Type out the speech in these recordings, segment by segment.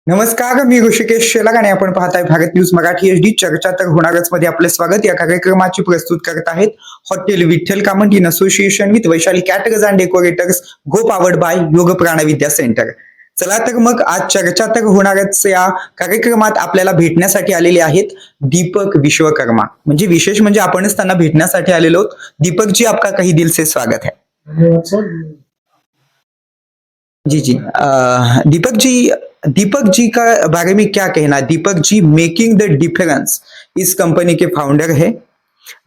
नमस्कार, मी ऋषिकेश शेलार आणि आपण पाहताय भारत न्यूज मराठी एचडी. चर्चा तर होणारच मध्ये आपले स्वागत. या कार्यक्रमाची प्रस्तुत करत आहेत hotel Vitthal Kamat in association with Vaishali caterers and decorators, go powered by योग प्राणविद्या सेंटर. चला तर मग आज चर्चा तर होणारच या कार्यक्रमात आपल्याला भेटण्यासाठी आलेले आहेत दीपक विश्वकर्मा. म्हणजे विशेष म्हणजे आपणच त्यांना भेटण्यासाठी आलेलो आहोत. दीपक जी, आपका कहीं दिल से स्वागत है. धन्यवाद सर। जी जी दीपक जी का बारे में क्या कहना. Deepak ji making the difference इस कंपनी के फाउंडर है.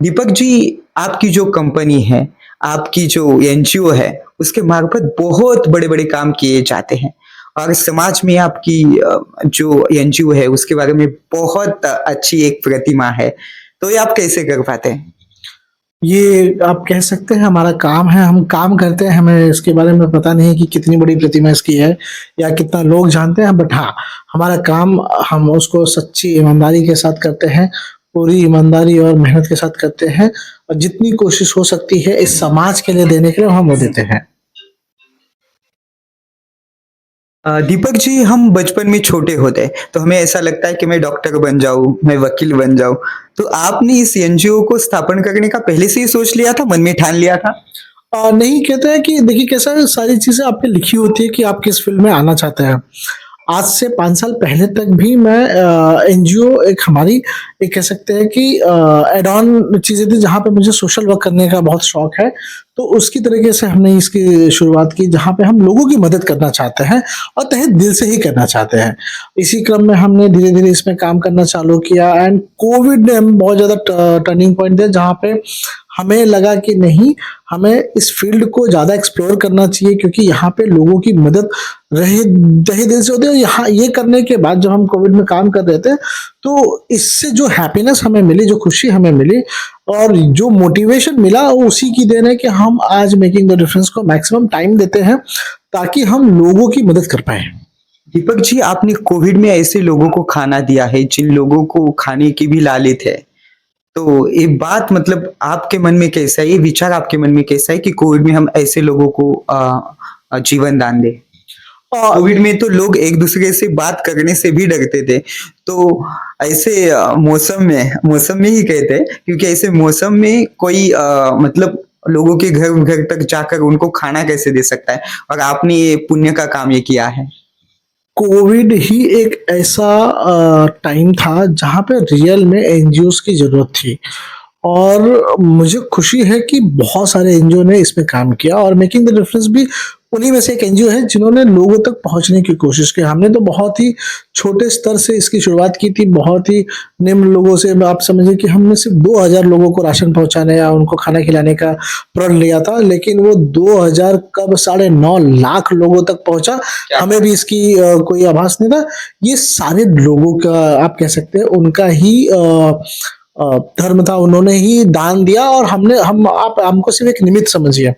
दीपक जी, आपकी जो कंपनी है, आपकी जो एनजीओ है, उसके मार्फत बहुत बड़े बड़े काम किए जाते हैं और समाज में आपकी जो एनजीओ है उसके बारे में बहुत अच्छी एक प्रतिमा है. तो ये आप कैसे कर पाते हैं. ये आप कह सकते हैं हमारा काम है, हम काम करते हैं, हमें इसके बारे में पता नहीं कि कितनी बड़ी प्रतिमा इसकी है या कितना लोग जानते हैं, बट हाँ, हमारा काम हम उसको सच्ची ईमानदारी के साथ करते हैं, पूरी ईमानदारी और मेहनत के साथ करते हैं और जितनी कोशिश हो सकती है इस समाज के लिए देने के लिए हम वो देते हैं। दीपक जी, हम बचपन में छोटे होते तो हमें ऐसा लगता है कि मैं डॉक्टर बन जाऊं, मैं वकील बन जाऊं. तो आपने इस एनजीओ को स्थापन करने का पहले से ही सोच लिया था, मन में ठान लिया था. नहीं, कहते हैं कि देखिए कैसा है, सारी चीज़ें आप पे लिखी होती है कि आप किस फ़ील्ड में आना चाहते हैं। आज से 5 साल पहले तक भी मैं एनजीओ एक हमारी एक कह सकते हैं कि ऐड ऑन चीज़ें थी जहाँ पे मुझे सोशल वर्क करने का बहुत शौक है। तो उसकी तरीके से हमने इसकी शुरुआत की जहाँ पे हम लोगों की मदद करना चाहते हैं और तहे दिल से ही करना चाहते हैं। इसी क्रम में हमने धीरे-धीरे इसमें काम करना चालू किया एंड कोविड ने हमें बहुत ज़्यादा टर्निंग पॉइंट दिया जहाँ पे हमें लगा कि नहीं, हमें इस फ़ील्ड को ज़्यादा एक्सप्लोर करना चाहिए क्योंकि यहाँ पे लोगों की मदद रहे तहे दिल से होती है और यहाँ ये करने के बाद जब हम कोविड में काम कर रहे थे, तो इससे जो हैप्पीनेस हमें मिली, जो खुशी हमें मिली और जो मोटिवेशन मिला वो उसी की देन है कि हम आज मेकिंग द डिफरेंस को मैक्सिमम टाइम देते हैं ताकि हम लोगों की मदद कर पाएँ। दीपक जी, आपने कोविड में ऐसे लोगों को खाना दिया है जिन लोगों को खाने की भी लालच है. तो ये बात मतलब आपके मन में कैसा है, ये विचार आपके मन में कैसा है कि कोविड में हम ऐसे लोगों को जीवन दान दें. कोविड में तो लोग एक दूसरे से बात करने से भी डरते थे. तो ऐसे मौसम में ही कहते हैं क्योंकि ऐसे मौसम में कोई मतलब लोगों के घर घर तक जाकर उनको खाना कैसे दे सकता है, और आपने ये पुण्य का काम ये किया है. कोविड ही एक ऐसा टाइम था जहाँ पे रियल में एनजीओज़ की ज़रूरत थी और मुझे खुशी है कि बहुत सारे एनजीओ ने इसमें काम किया और मेकिंग द डिफरेंस भी उन्हीं में से एक एनजीओ है जिन्होंने लोगों तक पहुँचने की कोशिश की। हमने तो बहुत ही छोटे स्तर से इसकी शुरुआत की थी, बहुत ही निम्न लोगों से। आप समझिए कि हमने सिर्फ 2000 लोगों को राशन पहुँचाने या उनको खाना खिलाने का प्रण लिया था, लेकिन वो 2000 कब 9.5 लाख लोगों तक पहुँचा, हमें भी इसकी कोई आभास नहीं था। ये सारे लोगों का आप कह सकते हैं उनका ही धर्म था, उन्होंने ही दान दिया और आप हमको सिर्फ एक निमित्त समझिए।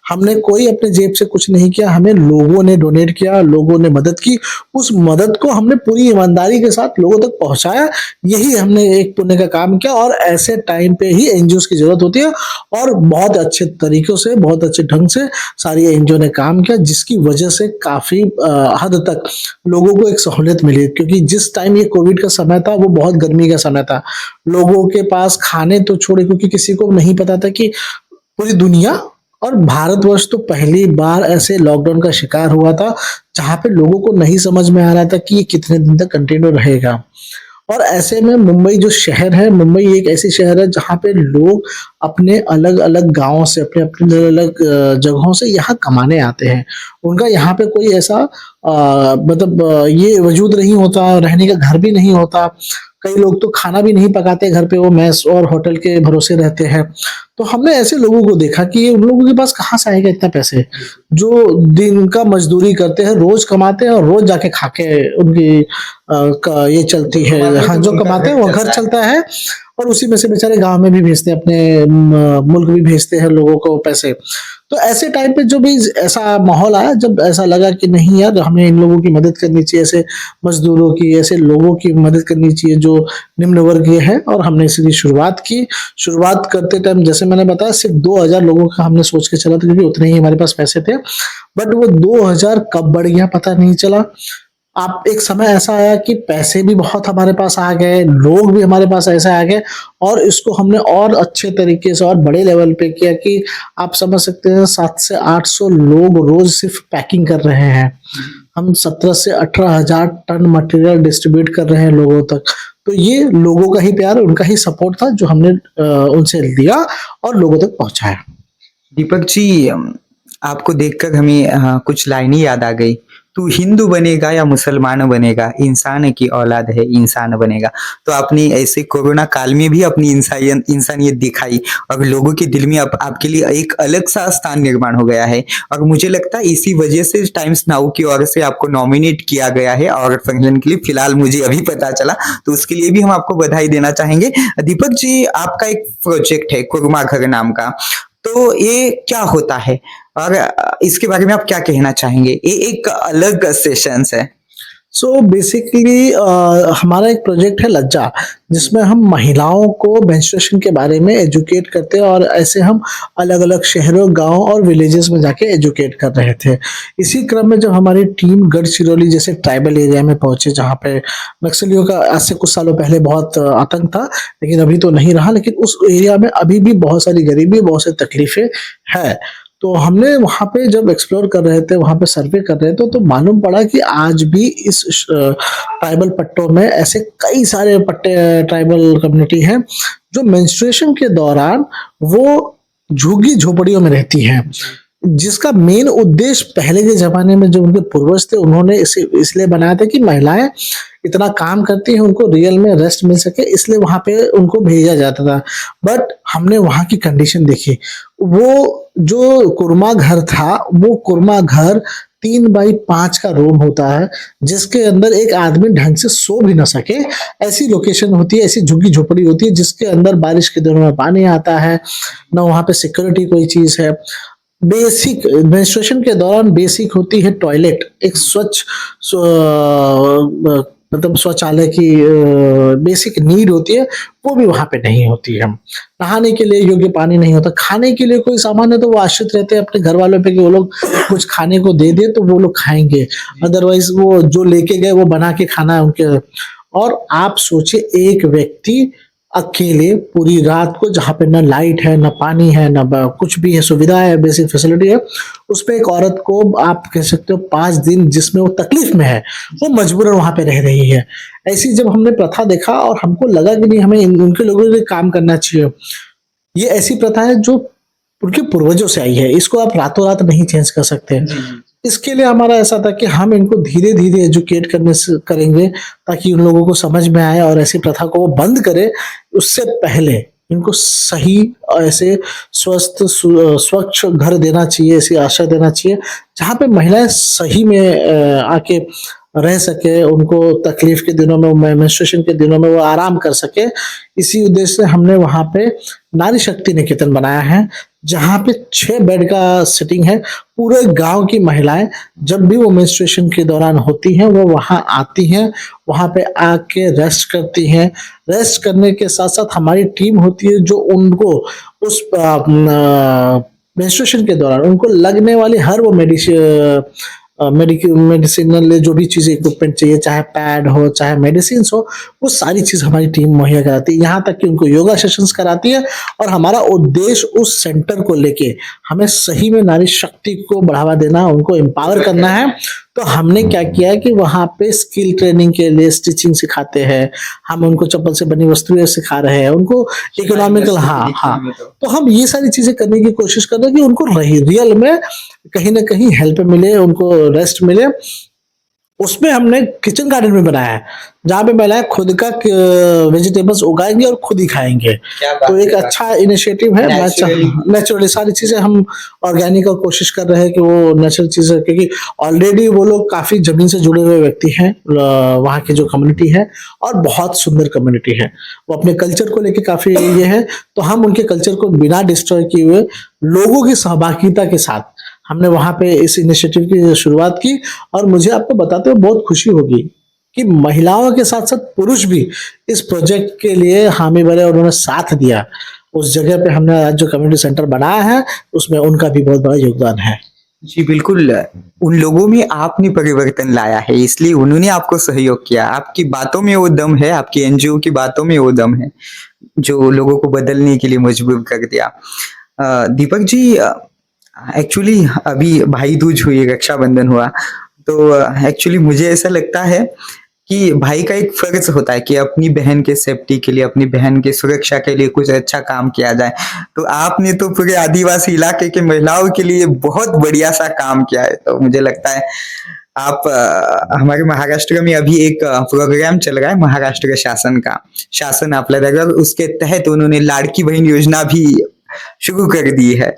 हमने कोई अपने जेब से कुछ नहीं किया, हमें लोगों ने डोनेट किया, लोगों ने मदद की, उस मदद को हमने पूरी ईमानदारी के साथ लोगों तक पहुँचाया। यही हमने एक पुण्य का काम किया और ऐसे टाइम पे ही एनजीओज़ की ज़रूरत होती है और बहुत अच्छे तरीकों से, बहुत अच्छे ढंग से सारी एनजीओ ने काम किया जिसकी वजह से काफ़ी हद तक लोगों को एक सहूलियत मिली क्योंकि जिस टाइम ये कोविड का समय था वो बहुत गर्मी का समय था। लोगों के पास खाने तो छोड़े क्योंकि किसी को नहीं पता था कि पूरी दुनिया और भारतवर्ष तो पहली बार ऐसे लॉकडाउन का शिकार हुआ था जहाँ पे लोगों को नहीं समझ में आ रहा था कि ये कितने दिन तक कंटिन्यू रहेगा। और ऐसे में मुंबई जो शहर है, मुंबई एक ऐसी शहर है जहाँ पे लोग अपने अलग-अलग गाँव से, अपने अलग-अलग जगहों से यहाँ कमाने आते हैं। उनका यहाँ पे कोई ऐसा मतलब ये वजूद नहीं होता, रहने का घर भी नहीं होता। कई लोग तो खाना भी नहीं पकाते घर पे, वो मेस और होटल के भरोसे रहते हैं। तो हमने ऐसे लोगों को देखा कि ये उन लोगों के पास कहाँ से आएगा इतना पैसे, जो दिन का मज़दूरी करते हैं, रोज़ कमाते हैं और रोज़ जाके खा के उनकी ये चलती है। हाँ, जो कमाते हैं वो घर चलता है और उसी में से बेचारे गाँव में भी भेजते हैं, अपने मुल्क भी भेजते हैं लोगों को पैसे। तो ऐसे टाइम पे जो भी ऐसा माहौल आया, जब ऐसा लगा कि नहीं यार, हमें इन लोगों की मदद करनी चाहिए, ऐसे मज़दूरों की, ऐसे लोगों की मदद करनी चाहिए जो निम्न वर्गीय हैं और हमने इसकी शुरुआत की। शुरुआत करते टाइम जैसे मैंने बताया सिर्फ 2000 लोगों का हमने सोच के चला था क्योंकि उतने ही हमारे पास पैसे थे। बट वो 2000 कब बढ़ गया पता नहीं चला। आप एक समय ऐसा आया कि पैसे भी बहुत हमारे पास आ गए, लोग भी हमारे पास ऐसे आ गए और इसको हमने और अच्छे तरीके से और बड़े लेवल पे किया कि आप समझ सकते हैं 7 से 800 लोग रोज़ सिर्फ़ पैकिंग कर रहे हैं। हम 17 से 18,000 टन मटेरियल डिस्ट्रीब्यूट कर रहे हैं लोगों तक। तो ये लोगों का ही प्यार, उनका ही सपोर्ट था जो हमने उनसे लिया और लोगों तक पहुँचाया। दीपक जी, आपको देखकर हमें कुछ लाइनें याद आ गई। तू हिंदू बनेगा या मुसलमान बनेगा, इंसान की औलाद है, इंसान बनेगा। तो आपने ऐसे कोरोना काल में भी अपनी इंसानियत दिखाई और लोगों के दिल में आपके लिए एक अलग सा स्थान निर्माण हो गया है। और मुझे लगता है इसी वजह से टाइम्स नाउ की ओर से आपको नॉमिनेट किया गया है और फंक्शन के लिए फिलहाल मुझे अभी पता चला, तो उसके लिए भी हम आपको बधाई देना चाहेंगे। दीपक जी, आपका एक प्रोजेक्ट है कुर्मा घर नाम का, तो ये क्या होता है और इसके बारे में आप क्या कहना चाहेंगे? ये एक अलग सेशंस है। सो बेसिकली हमारा एक प्रोजेक्ट है लज्जा, जिसमें हम महिलाओं को मेंस्ट्रुएशन के बारे में एजुकेट करते हैं और ऐसे हम अलग-अलग शहरों, गाँव और विलेजेस में जाके एजुकेट कर रहे थे। इसी क्रम में जब हमारी टीम गढ़चिरौली जैसे ट्राइबल एरिया में पहुँचे, जहाँ पे नक्सलियों का आज से कुछ सालों पहले बहुत आतंक था, लेकिन अभी तो नहीं रहा, लेकिन उस एरिया में अभी भी बहुत सारी गरीबी, बहुत सारी तकलीफ़ें हैं। तो हमने वहाँ पे जब एक्सप्लोर कर रहे थे, वहाँ पे सर्वे कर रहे थे, तो मालूम पड़ा कि आज भी इस ट्राइबल पट्टों में ऐसे कई सारे पट्टे ट्राइबल कम्युनिटी हैं, जो मेंस्ट्रुएशन के दौरान वो झुग्गी-झोपड़ियों में रहती हैं। जिसका मेन उद्देश्य पहले के ज़माने में जो उनके पूर्वज थे, उन्होंने इसे इसलिए बनाया था कि महिलाएँ इतना काम करती हैं, उनको रियल में रेस्ट मिल सके, इसलिए वहाँ पे उनको भेजा जाता था। बट हमने वहाँ की कंडीशन देखी, वो जो कुरमा घर था, वो कुरमा घर 3 बाई 5 का रूम होता है, जिसके अंदर एक आदमी ढंग से सो भी ना सके, ऐसी लोकेशन होती है, ऐसी झुग्गी-झोपड़ी होती है, जिसके अंदर बारिश के दिनों में पानी आता है, ना वहाँ पे सिक्योरिटी कोई चीज़ है। बेसिक मेंस्ट्रुएशन के दौरान बेसिक होती है टॉयलेट, एक स्वच्छ मतलब शौचालय की बेसिक नीड होती है, वो भी वहाँ पे नहीं होती है। नहाने के लिए योग्य पानी नहीं होता, खाने के लिए कोई सामान है तो वो आश्रित रहते हैं अपने घर वालों पे कि वो लोग कुछ खाने को दे दें तो वो लोग खाएँगे, अदरवाइज़ वो जो लेके गए वो बना के खाना है उनके। और आप सोचिए एक व्यक्ति अकेले पूरी रात को, जहाँ पे ना लाइट है, ना पानी है, ना ब कुछ भी है, सुविधा है, बेसिक फैसिलिटी है, उसपे एक औरत को आप कह सकते हो 5 दिन जिसमें वो तकलीफ में है, वो मजबूरन वहाँ पे रह रही है। ऐसी जब हमने प्रथा देखा और हमको लगा कि नहीं, हमें इन उनके लोगों के लिए काम करना चाहिए। ये ऐसी प्रथा है जो उनके पूर्वजों से आई है, इसको आप रातों-रात नहीं चेंज कर सकते। इसके लिए हमारा ऐसा था कि हम इनको धीरे-धीरे एजुकेट करने से करेंगे, ताकि उन लोगों को समझ में आए और ऐसी प्रथा को वो बंद करें। उससे पहले इनको सही ऐसे स्वच्छ घर देना चाहिए, ऐसी आशा देना चाहिए, जहाँ पे महिलाएँ सही में आके रह सके, उनको तकलीफ के दिनों में, मेंस्ट्रुएशन के दिनों में वो आराम कर सके। इसी उद्देश्य से हमने वहाँ पे नारी शक्ति निकेतन बनाया है, जहाँ पे 6 बेड का सिटिंग है। पूरे गाँव की महिलाएँ जब भी वो मेंस्ट्रुएशन के दौरान होती हैं, वो वहाँ आती हैं, वहाँ पे आके रेस्ट करती हैं। रेस्ट करने के साथ-साथ हमारी टीम होती है जो उनको उस मेंस्ट्रुएशन के दौरान उनको लगने वाली हर वो मेडिसिनल जो भी चीज़ें इक्विपमेंट चाहिए, चाहे पैड हो, चाहे मेडिसिन्स हो, वो सारी चीज़ हमारी टीम मुहैया कराती है। यहाँ तक कि उनको योगा सेशंस कराती है और हमारा उद्देश्य उस सेंटर को लेके हमें सही में नारी शक्ति को बढ़ावा देना, उनको एम्पावर करना है। तो हमने क्या किया है कि वहाँ पे स्किल ट्रेनिंग के लिए स्टिचिंग सिखाते हैं, हम उनको चप्पल से बनी वस्तुएँ सिखा रहे हैं, उनको इकोनॉमिकल, हाँ, हाँ। तो हम ये सारी चीज़ें करने की कोशिश कर रहे हैं कि उनको रियल में कहीं न कहीं हेल्प मिले, उनको रेस्ट मिले। उसमें हमने किचन गार्डन भी बनाया है, जहाँ पे महिलाएँ खुद का वेजिटेबल्स उगाएँगी और खुद ही खाएँगे। क्या बात तो एक है! अच्छा इनिशिएटिव है। मैं नेचुरली। नेचुरली सारी चीज़ें हम ऑर्गेनिक और कोशिश कर रहे हैं कि वो नेचुरल चीज़ें, क्योंकि ऑलरेडी वो लोग काफ़ी ज़मीन से जुड़े हुए व्यक्ति हैं, वहाँ की जो कम्युनिटी है और बहुत सुंदर कम्युनिटी है। वो अपने कल्चर को लेके काफ़ी ये है, तो हम उनके कल्चर को बिना डिस्ट्रॉय किए हुए लोगों की सहभागिता के साथ हमने वहाँ पे इस इनिशिएटिव की शुरुआत की। और मुझे आपको बताते हुए बहुत खुशी होगी कि महिलाओं के साथ-साथ पुरुष भी इस प्रोजेक्ट के लिए हामी भरे और उन्होंने साथ दिया। उस जगह पे हमने आज जो कम्युनिटी सेंटर बनाया है, उसमें उनका भी बहुत बड़ा योगदान है। जी, बिल्कुल। उन लोगों में आपने परिवर्तन लाया है, इसलिए उन्होंने आपको सहयोग किया। आपकी बातों में वो दम है, आपकी एनजीओ की बातों में वो दम है, जो लोगों को बदलने के लिए मजबूर कर दिया। दीपक जी, एक्चुअली अभी भाई दूज हुई, रक्षाबंधन हुआ, तो एक्चुअली मुझे ऐसा लगता है कि भाई का एक फ़र्ज़ होता है कि अपनी बहन के सेफ्टी के लिए, अपनी बहन की सुरक्षा के लिए कुछ अच्छा काम किया जाए। तो आपने तो पूरे आदिवासी इलाके की महिलाओं के लिए बहुत बढ़िया-सा काम किया है। तो मुझे लगता है आप हमारे महाराष्ट्र में अभी एक प्रोग्राम चल रहा है महाराष्ट्र शासन का, शासन आपला नगर, उसके तहत उन्होंने लाड़की बहन योजना भी शुरू कर दी है।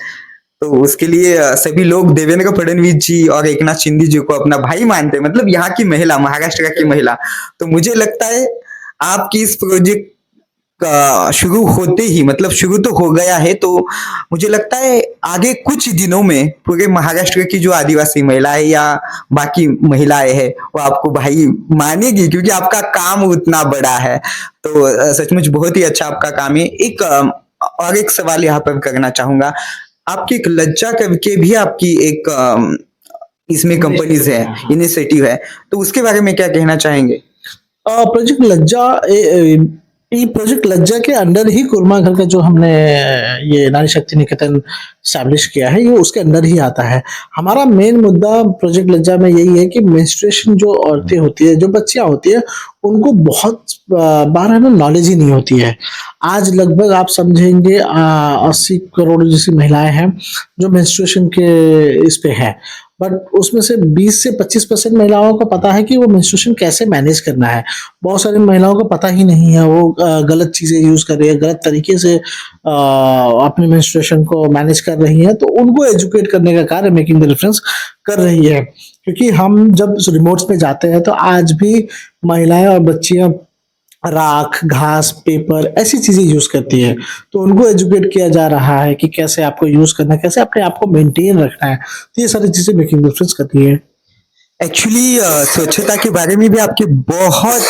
तो उसके लिए सभी लोग देवेंद्र फडणवीस जी और एकनाथ शिंदे जी को अपना भाई मानते हैं, मतलब यहाँ की महिला, महाराष्ट्र की महिला। तो मुझे लगता है आपकी इस प्रोजेक्ट का शुरू होते ही, मतलब शुरू तो हो गया है, तो मुझे लगता है आगे कुछ दिनों में पूरे महाराष्ट्र की जो आदिवासी महिलाएं या बाकी महिलाएं हैं वो आपको भाई मानेगी, क्योंकि आपका काम उतना बड़ा है। तो सचमुच बहुत ही अच्छा आपका काम है। एक और एक सवाल यहाँ पर करना चाहूंगा। आपकी एक लज्जा करके भी आपकी एक इसमें कंपनीज है, इनिशिएटिव है, तो उसके बारे में क्या कहना चाहेंगे? प्रोजेक्ट लज्जा ये प्रोजेक्ट लज्जा के अंडर ही कुरमा घर का जो हमने ये नारी शक्ति निकेतन स्टैब्लिश किया है, ये उसके अंदर ही आता है। हमारा मेन मुद्दा प्रोजेक्ट लज्जा में यही है कि मेंस्ट्रुएशन जो औरतें होती है, जो बच्चियां होती है, उनको बहुत बार है ना नॉलेज ही नहीं होती है। आज लगभग आप समझेंगे 80 करोड़ जैसी महिलाएं हैं जो मेंस्ट्रुएशन के इस पे है, बट उसमें से 20 से 25% महिलाओं को पता है कि वो मेंस्ट्रुएशन कैसे मैनेज करना है। बहुत सारी महिलाओं को पता ही नहीं है, वो गलत चीजें यूज कर रही है, गलत तरीके से अपने मेंस्ट्रुएशन को मैनेज कर रही है, तो उनको एजुकेट करने का कार्य मेकिंग द डिफरेंस कर रही है। क्योंकि हम जब रिमोट्स में जाते हैं तो आज भी महिलाएं और बच्चियां राख, घास, पेपर ऐसी चीजें यूज करती है, तो उनको एजुकेट किया जा रहा है कि कैसे आपको यूज करना है, कैसे अपने आप को मेंटेन रखना है। तो ये सारी चीजें मेकिंग डिफरेंस करती है। एक्चुअली स्वच्छता के बारे में भी आपके बहुत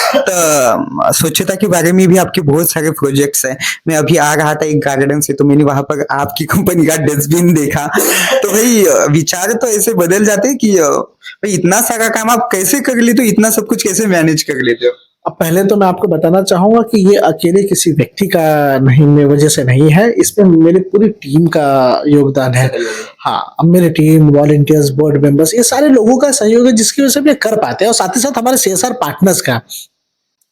स्वच्छता के बारे में भी आपके बहुत सारे प्रोजेक्ट्स हैं। मैं अभी आ रहा था एक गार्डन से, तो मैंने वहां पर आपकी कंपनी का डस्टबिन देखा। तो भाई विचार तो ऐसे बदल जाते हैं कि भाई इतना सारा काम आप कैसे कर लेते हो, इतना सब कुछ कैसे मैनेज कर लेते हो? अब पहले तो मैं आपको बताना चाहूंगा कि ये अकेले किसी व्यक्ति का नहीं, मेरी वजह से नहीं है, इसमें मेरी पूरी टीम का योगदान है। हाँ, अब मेरी टीम, वॉलंटियर्स, बोर्ड मेंबर्स, ये सारे लोगों का सहयोग है जिसकी वजह से हम ये कर पाते हैं, और साथ ही साथ हमारे सीएसआर पार्टनर्स का।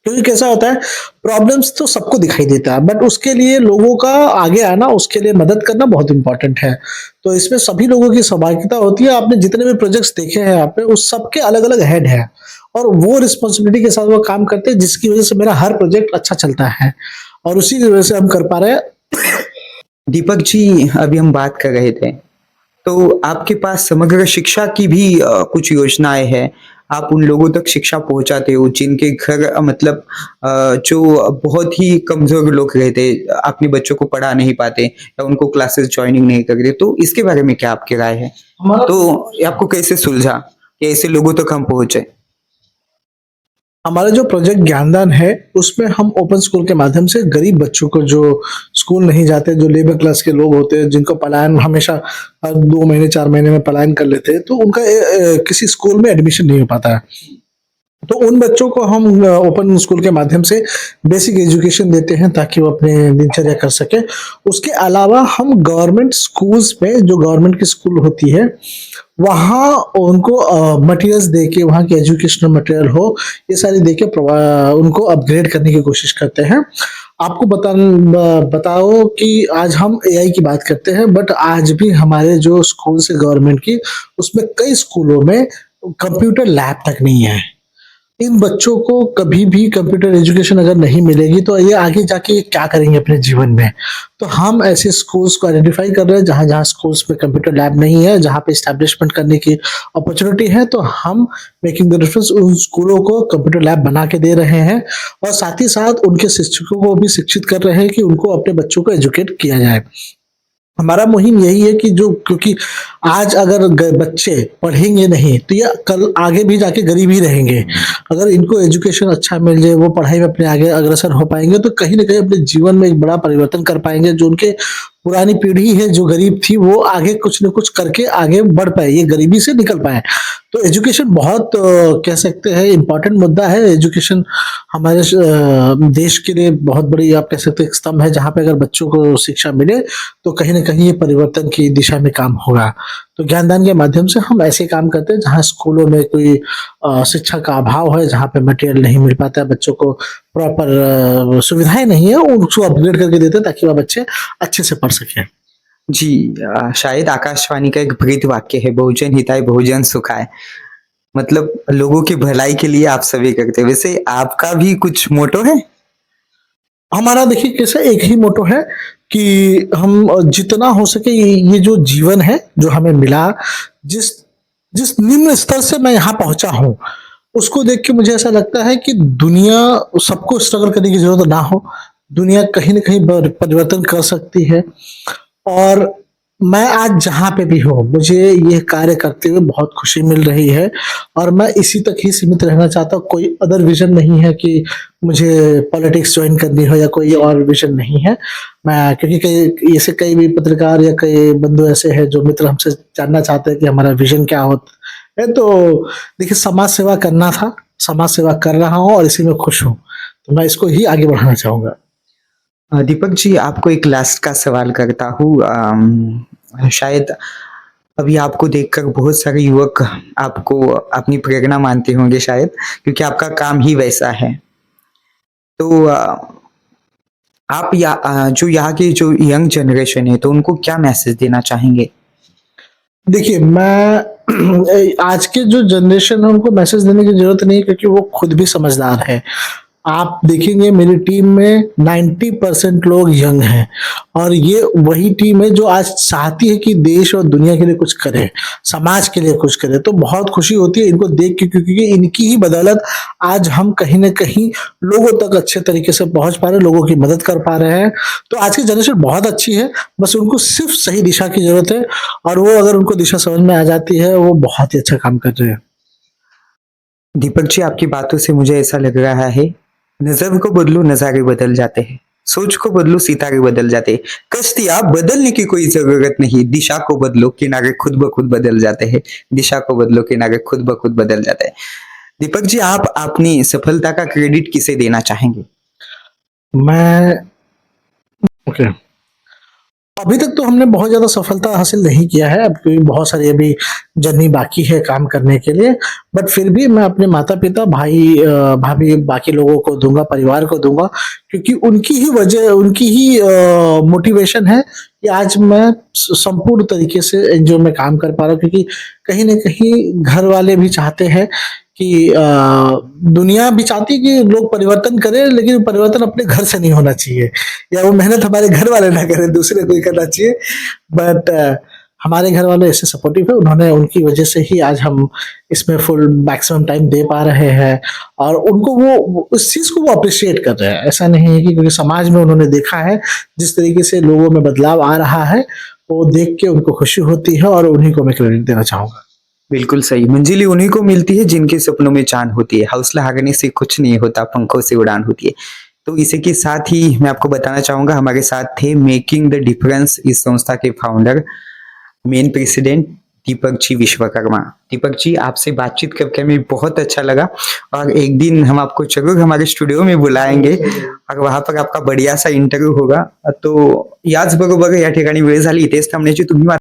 क्योंकि कैसा होता है, प्रॉब्लम्स तो सबको दिखाई देता है, बट उसके लिए लोगों का आगे आना, उसके लिए मदद करना बहुत इंपॉर्टेंट है। तो इसमें सभी लोगों की सहभागिता होती है। आपने जितने भी प्रोजेक्ट्स देखे हैं आपने, उस सबके अलग अलग हेड है, और वो रिस्पॉन्सिबिलिटी के साथ वो काम करते हैं, जिसकी वजह से मेरा हर प्रोजेक्ट अच्छा चलता है, और उसी की वजह से हम कर पा रहे हैं। दीपक जी, अभी हम बात कर रहे थे, तो आपके पास समग्र शिक्षा की भी कुछ योजनाएं हैं। आप उन लोगों तक शिक्षा पहुंचाते हो जिनके घर मतलब जो बहुत ही कमजोर लोग रहते, अपने बच्चों को पढ़ा नहीं पाते या उनको क्लासेस ज्वाइनिंग नहीं करते, तो इसके बारे में क्या आपकी राय है? तो ये आपको कैसे सुलझा कि ऐसे लोगों तक हम पहुंचे? हमारा जो प्रोजेक्ट ज्ञानदान है, उसमें हम ओपन स्कूल के माध्यम से गरीब बच्चों को, जो स्कूल नहीं जाते, जो लेबर क्लास के लोग होते हैं, जिनको पलायन हमेशा हर 2 महीने 4 महीने में पलायन कर लेते हैं, तो उनका किसी स्कूल में एडमिशन नहीं हो पाता है। तो उन बच्चों को हम ओपन स्कूल के माध्यम से बेसिक एजुकेशन देते हैं ताकि वो अपने दिनचर्या कर सके। उसके अलावा हम गवर्नमेंट स्कूल्स में, जो गवर्नमेंट की स्कूल होती है, वहाँ उनको मटेरियल्स दे के, वहाँ की एजुकेशनल मटेरियल हो, ये सारी दे के उनको अपग्रेड करने की कोशिश करते हैं। आपको बताओ कि आज हम एआई की बात करते हैं, बट आज भी हमारे जो स्कूल है गवर्नमेंट की, उसमें कई स्कूलों में कंप्यूटर लैब तक नहीं है। इन बच्चों को कभी भी कंप्यूटर एजुकेशन अगर नहीं मिलेगी तो ये आगे जाके क्या करेंगे अपने जीवन में। तो हम ऐसे स्कूल्स को आइडेंटिफाई कर रहे हैं जहाँ जहाँ स्कूल्स में कंप्यूटर लैब नहीं है, जहाँ पे इस्टेब्लिशमेंट करने की अपॉर्चुनिटी है, तो हम मेकिंग द डिफरेंस उन स्कूलों को कंप्यूटर लैब बना के दे रहे हैं, और साथ ही साथ उनके शिक्षकों को भी शिक्षित कर रहे हैं कि उनको अपने बच्चों को एजुकेट किया जाए। हमारा मुहिम यही है कि जो, क्योंकि आज अगर बच्चे पढ़ेंगे नहीं तो ये कल आगे भी जाके गरीब ही रहेंगे। अगर इनको एजुकेशन अच्छा मिल जाए, वो पढ़ाई में अपने आगे अग्रसर हो पाएंगे, तो कहीं ना कहीं अपने जीवन में एक बड़ा परिवर्तन कर पाएंगे, जो उनके पुरानी पीढ़ी है जो गरीब थी वो आगे कुछ न कुछ करके आगे बढ़ पाए, ये गरीबी से निकल पाए। तो एजुकेशन बहुत कह सकते हैं इम्पोर्टेंट मुद्दा है। एजुकेशन हमारे देश के लिए बहुत बड़ी आप कह सकते हैं एक स्तंभ है, जहाँ पे अगर बच्चों को शिक्षा मिले तो कहीं न कहीं ये परिवर्तन की दिशा में काम होगा। तो ज्ञानदान के माध्यम से हम ऐसे काम करते हैं जहाँ स्कूलों में कोई शिक्षा का अभाव है, जहाँ पे मटेरियल नहीं मिल पाता है, बच्चों को प्रॉपर सुविधाएँ नहीं है, उसको अपग्रेड करके देते हैं ताकि वह बच्चे अच्छे से पढ़ सकें। जी शायद आकाशवाणी का एक प्रीत वाक्य है, बहुजन हिताय बहुजन सुखाय। मतलब लोगों की भलाई के लिए आप सभी करते हैं। वैसे आपका भी कुछ मोटो है? हमारा देखिए कैसा एक ही मोटो है कि हम जितना हो सके ये जो जीवन है जो हमें मिला, जिस जिस निम्न स्तर से मैं यहाँ पहुंचा हूँ, उसको देख के मुझे ऐसा लगता है कि दुनिया सबको स्ट्रगल करने की जरूरत ना हो। दुनिया कहीं न कहीं परिवर्तन कर सकती है। और मैं आज जहाँ पे भी हूँ, मुझे ये कार्य करते हुए बहुत खुशी मिल रही है और मैं इसी तक ही सीमित रहना चाहता हूँ। कोई अदर विज़न नहीं है कि मुझे पॉलिटिक्स जॉइन करनी हो या कोई और विज़न नहीं है। मैं क्योंकि कई ऐसे कई भी पत्रकार या कई बंधु ऐसे हैं जो मित्र हमसे जानना चाहते हैं कि हमारा विज़न क्या होता है। तो देखिए समाज सेवा करना था, समाज सेवा कर रहा हूँ और इसी में खुश हूँ। तो मैं इसको ही आगे बढ़ाना चाहूँगा। दीपक जी आपको एक लास्ट का सवाल करता हूँ। शायद अभी आपको देखकर बहुत सारे युवक आपको अपनी प्रेरणा मानते होंगे शायद, क्योंकि आपका काम ही वैसा है। तो आप जो यहाँ की जो यंग जनरेशन है तो उनको क्या मैसेज देना चाहेंगे? देखिए, मैं आज के जो जनरेशन है उनको मैसेज देने की ज़रूरत नहीं है क्योंकि वो खुद भी समझदार है। आप देखेंगे मेरी टीम में 90% लोग यंग हैं और ये वही टीम है जो आज चाहती है कि देश और दुनिया के लिए कुछ करे, समाज के लिए कुछ करे। तो बहुत खुशी होती है इनको देख के क्योंकि इनकी ही बदौलत आज हम कहीं न कहीं लोगों तक अच्छे तरीके से पहुँच पा रहे हैं, लोगों की मदद कर पा रहे हैं। तो आज की जनरेशन बहुत अच्छी है, बस उनको सिर्फ़ सही दिशा की ज़रूरत है और वो अगर उनको दिशा समझ में आ जाती है, वो बहुत ही अच्छा काम कर रहे हैं। दीपक जी आपकी बातों से मुझे ऐसा लग रहा है, नज़र को बदलो नज़ारे बदल जाते हैं, सोच को बदलो सितारे बदल जाते हैं, कश्तियाँ बदलने की कोई ज़रूरत नहीं, दिशा को बदलो किनारे खुद ब खुद बदल जाते हैं, दिशा को बदलो किनारे खुद ब खुद बदल जाते हैं। दीपक जी आप अपनी सफलता का क्रेडिट किसे देना चाहेंगे? मैं ओके। अभी तक तो हमने बहुत ज़्यादा सफलता हासिल नहीं किया है, अब क्योंकि बहुत सारी अभी जर्नी बाकी है काम करने के लिए। बट फिर भी मैं अपने माता-पिता, भाई-भाभी बाकी लोगों को दूँगा, परिवार को दूँगा क्योंकि उनकी ही वजह उनकी ही मोटिवेशन है कि आज मैं संपूर्ण तरीके से एनजीओ में काम कर पा रहा हूँ क्योंकि कहीं न कहीं घर वाले भी चाहते हैं कि दुनिया भी चाहती है कि लोग परिवर्तन करें लेकिन परिवर्तन अपने घर से नहीं होना चाहिए या वो मेहनत हमारे घर वाले ना करें, दूसरे कोई करना चाहिए। बट हमारे घर वाले ऐसे सपोर्टिव है, उन्होंने उनकी वजह से ही आज हम इसमें फुल मैक्सिमम टाइम दे पा रहे हैं और उनको वो उस चीज़ को वो अप्रिशिएट कर रहे हैं। ऐसा नहीं है कि क्योंकि समाज में उन्होंने देखा है, जिस तरीके से लोगों में बदलाव आ रहा है, वो देख के उनको खुशी होती है और उन्हीं को मैं क्रेडिट देना चाहूँगा। बिल्कुल सही, मंजिलें उन्हीं को मिलती है जिनके सपनों में चाँद होती है, हौसला हारने से कुछ नहीं होता, पंखों से उड़ान होती है। तो इसी के साथ ही मैं आपको बताना चाहूँगा हमारे साथ थे मेकिंग द डिफरेंस इस संस्था के founder, main president Deepak ji Vishwakarma. Deepak ji आपसे बातचीत करके हमें बहुत अच्छा लगा और एक दिन हम आपको ज़रूर हमारे स्टुडिओ में बुलाएंगे और वहाँ पर आपका बढ़िया सा इंटरव्ह्यू होगा। तो याचबरोबर या ठिकाणी वेळ झाली इथेच थांबण्याची तुम्ही